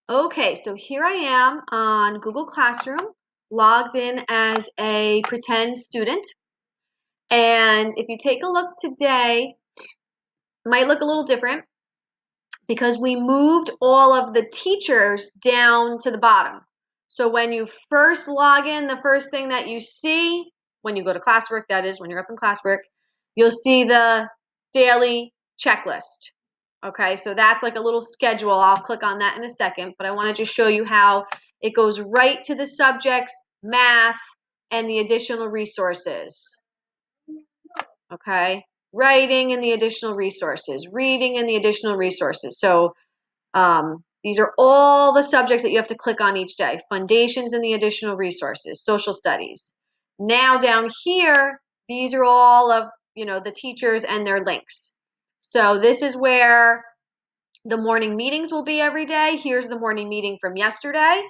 Okay, so here I am on Google Classroom, logged in as a pretend student. And if you take a look today, it might look a little different because we moved all of the teachers down to the bottom. So when you first log in, the first thing that you see when you go to classwork, that is when you're up in classwork, you'll see the daily checklist. Okay, so that's like a little schedule. I'll click on that in a second, but I want to just show you how it goes right to the subjects, math, and the additional resources. Okay, writing and the additional resources, reading and the additional resources. So these are all the subjects that you have to click on each day. Foundations and the additional resources, social studies. Now down here, these are all of the teachers and their links. So this is where the morning meetings will be every day. Here's the morning meeting from yesterday.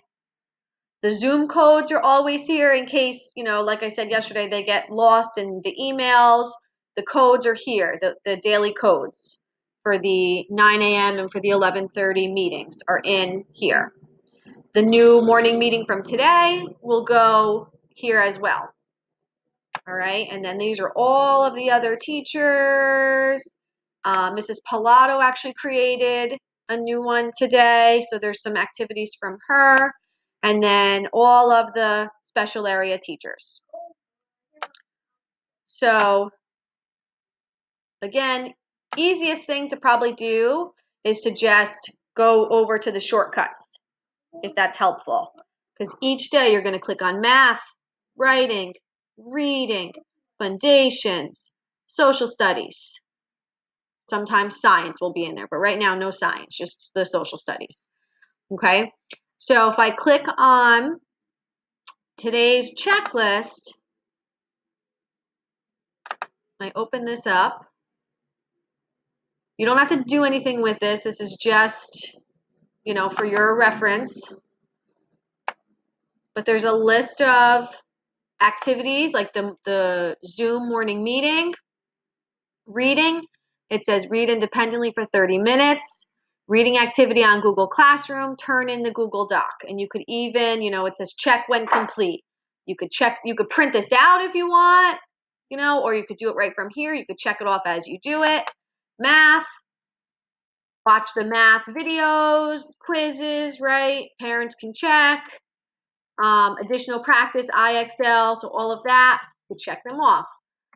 The Zoom codes are always here in case, like I said yesterday, they get lost in the emails. The codes are here, the daily codes for the 9 a.m. and for the 11:30 meetings are in here. The new morning meeting from today will go here as well. All right, and then these are all of the other teachers. Mrs. Pilato actually created a new one today, so there's some activities from her. And then all of the special area teachers. So again, easiest thing to probably do is to just go over to the shortcuts, if that's helpful. Because each day you're going to click on math, writing, reading, foundations, social studies. Sometimes science will be in there, but right now no science, just the social studies. Okay, so if I click on today's checklist, I open this up. You don't have to do anything with this. This is just, for your reference. But there's a list of activities like the Zoom morning meeting, reading. It says read independently for 30 minutes. Reading activity on Google Classroom, turn in the Google Doc. And you could even, it says check when complete. You could print this out if you want, or you could do it right from here. You could check it off as you do it. Math, watch the math videos, quizzes, right? Parents can check. Additional practice, IXL, so all of that, you check them off.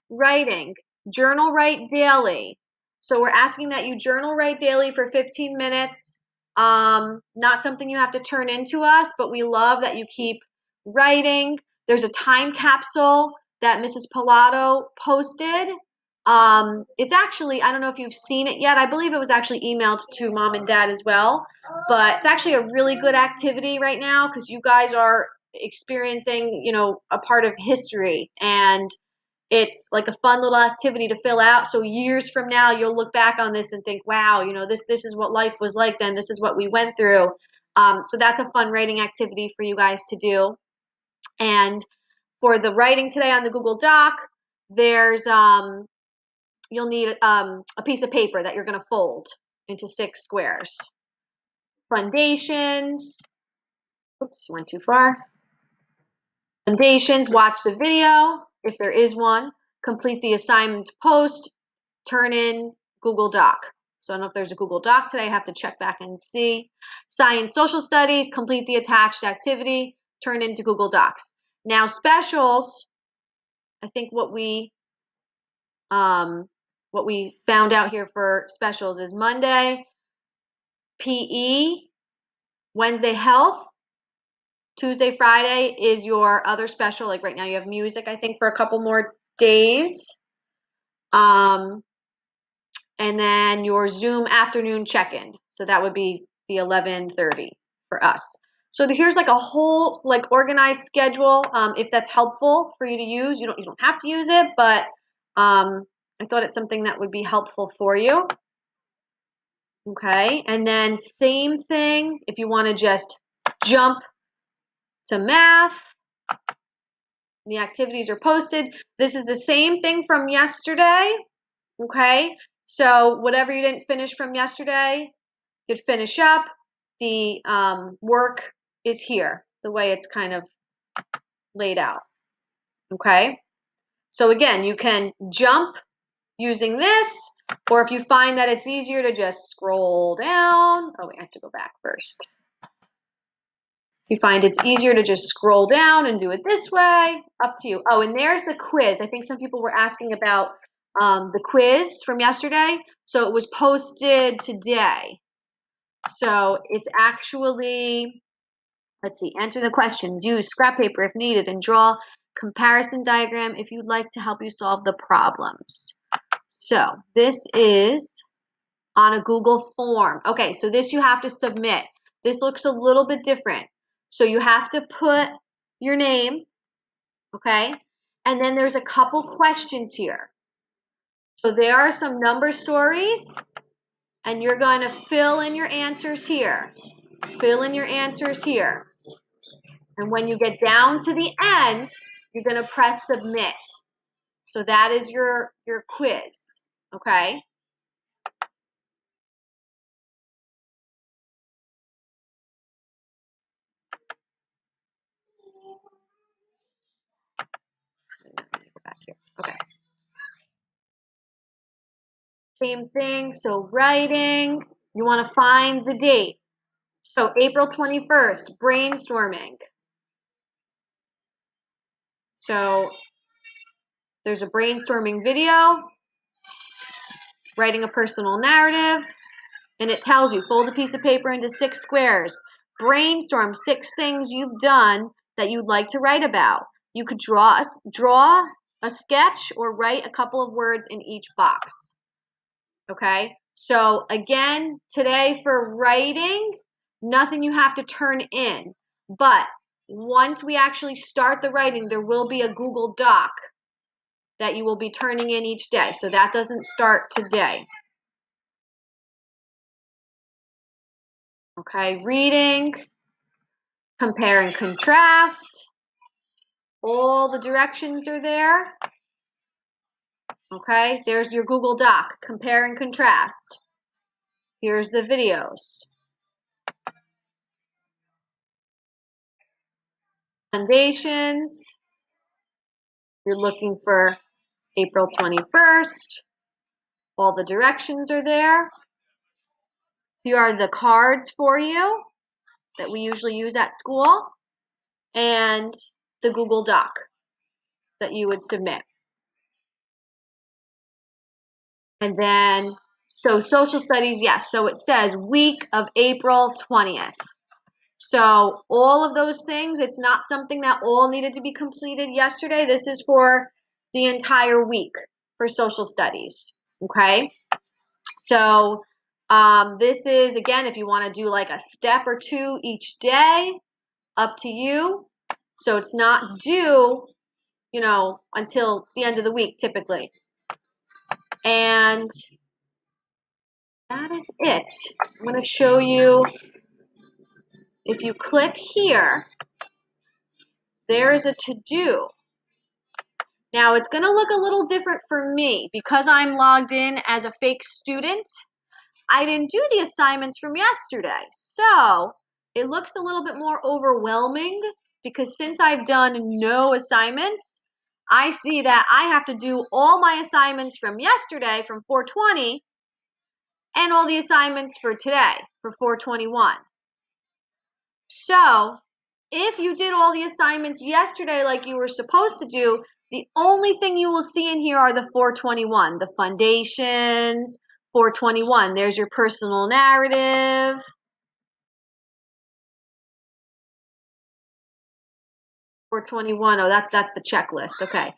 Writing, journal write daily. So we're asking that you journal write daily for 15 minutes. Not something you have to turn into us, but we love that you keep writing. There's a time capsule that Mrs. Pilato posted. It's actually, I don't know if you've seen it yet. I believe it was actually emailed to mom and dad as well. But it's actually a really good activity right now because you guys are experiencing, a part of history, and it's like a fun little activity to fill out. So years from now, you'll look back on this and think, wow, this is what life was like then. This is what we went through. So that's a fun writing activity for you guys to do. And for the writing today on the Google Doc, there's you'll need a piece of paper that you're going to fold into 6 squares. Foundations. Oops, went too far. Foundations, watch the video if there is one. Complete the assignment post. Turn in Google Doc. So I don't know if there's a Google Doc today. I have to check back and see. Science, social studies. Complete the attached activity. Turn into Google Docs. Now specials. I think what we found out here for specials is Monday PE, Wednesday health, Tuesday, Friday is your other special. Like right now you have music, I think, for a couple more days. And then your Zoom afternoon check-in. So that would be the 11:30 for us. So here's like a whole organized schedule. If that's helpful for you to use, you don't have to use it, but I thought it's something that would be helpful for you. Okay, and then same thing if you want to just jump to math. The activities are posted. This is the same thing from yesterday. Okay, so whatever you didn't finish from yesterday, you'd finish up. the work is here, the way it's kind of laid out. Okay? So again, you can jump using this, or if you find that it's easier to just scroll down. Oh, we have to go back first. If you find it's easier to just scroll down and do it this way, up to you. Oh, and there's the quiz. I think some people were asking about the quiz from yesterday. So it was posted today. So it's actually, let's see, answer the questions, use scrap paper if needed, and draw comparison diagram if you'd like to help you solve the problems. So this is on a Google form. Okay, so this you have to submit. This looks a little bit different. So you have to put your name, okay? And then there's a couple questions here. So there are some number stories, and you're going to fill in your answers here. Fill in your answers here. And when you get down to the end, you're going to press submit. So that is your quiz, okay? Back here. Okay. Same thing. So writing, you want to find the date. So April 21st, brainstorming. So there's a brainstorming video, writing a personal narrative, and it tells you fold a piece of paper into 6 squares. Brainstorm 6 things you've done that you'd like to write about. You could draw a sketch or write a couple of words in each box. Okay, so again, today for writing, nothing you have to turn in. But once we actually start the writing, there will be a Google Doc that you will be turning in each day. So that doesn't start today. Okay, reading, compare and contrast. All the directions are there. Okay, there's your Google Doc, compare and contrast. Here's the videos. Foundations. You're looking for April 21st. All the directions are there. Here are the cards for you that we usually use at school, and the Google Doc that you would submit. And then, so social studies, yes. So it says week of April 20th. So all of those things, it's not something that all needed to be completed yesterday. This is for the entire week for social studies, okay? So this is, again, if you want to do like a step or two each day, up to you. So it's not due, you know, until the end of the week typically. And that is it. I'm going to show you, if you click here, there is a to-do. Now it's going to look a little different for me because I'm logged in as a fake student. I didn't do the assignments from yesterday. So it looks a little bit more overwhelming because since I've done no assignments, I see that I have to do all my assignments from yesterday from 420 and all the assignments for today for 421. So if you did all the assignments yesterday like you were supposed to do, the only thing you will see in here are the 421, the foundations, 421. There's your personal narrative. Four 421. Oh, that's the checklist. Okay.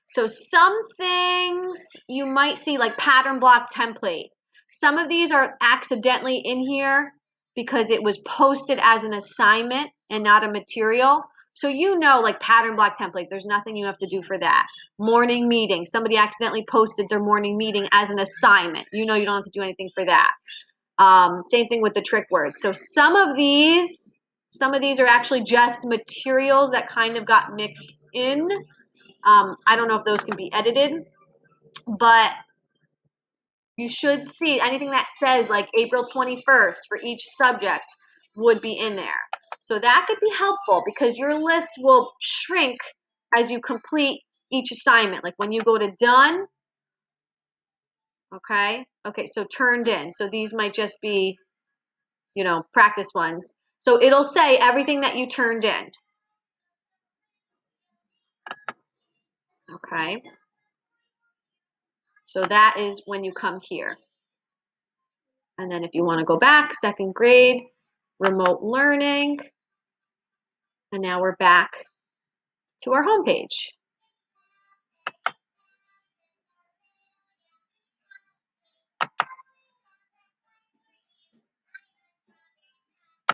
So some things you might see like pattern block template. Some of these are accidentally in here because it was posted as an assignment and not a material. So you know, like pattern block template, there's nothing you have to do for that. Morning meeting. Somebody accidentally posted their morning meeting as an assignment. You know you don't have to do anything for that. Same thing with the trick words. So some of these are actually just materials that kind of got mixed in. I don't know if those can be edited, but You should see anything that says like April 21st for each subject would be in there. So that could be helpful because your list will shrink as you complete each assignment. Like when you go to done, okay, so turned in. So these might just be, you know, practice ones. So it'll say everything that you turned in. Okay. So that is when you come here. And then if you want to go back, second grade, remote learning. And now we're back to our home page.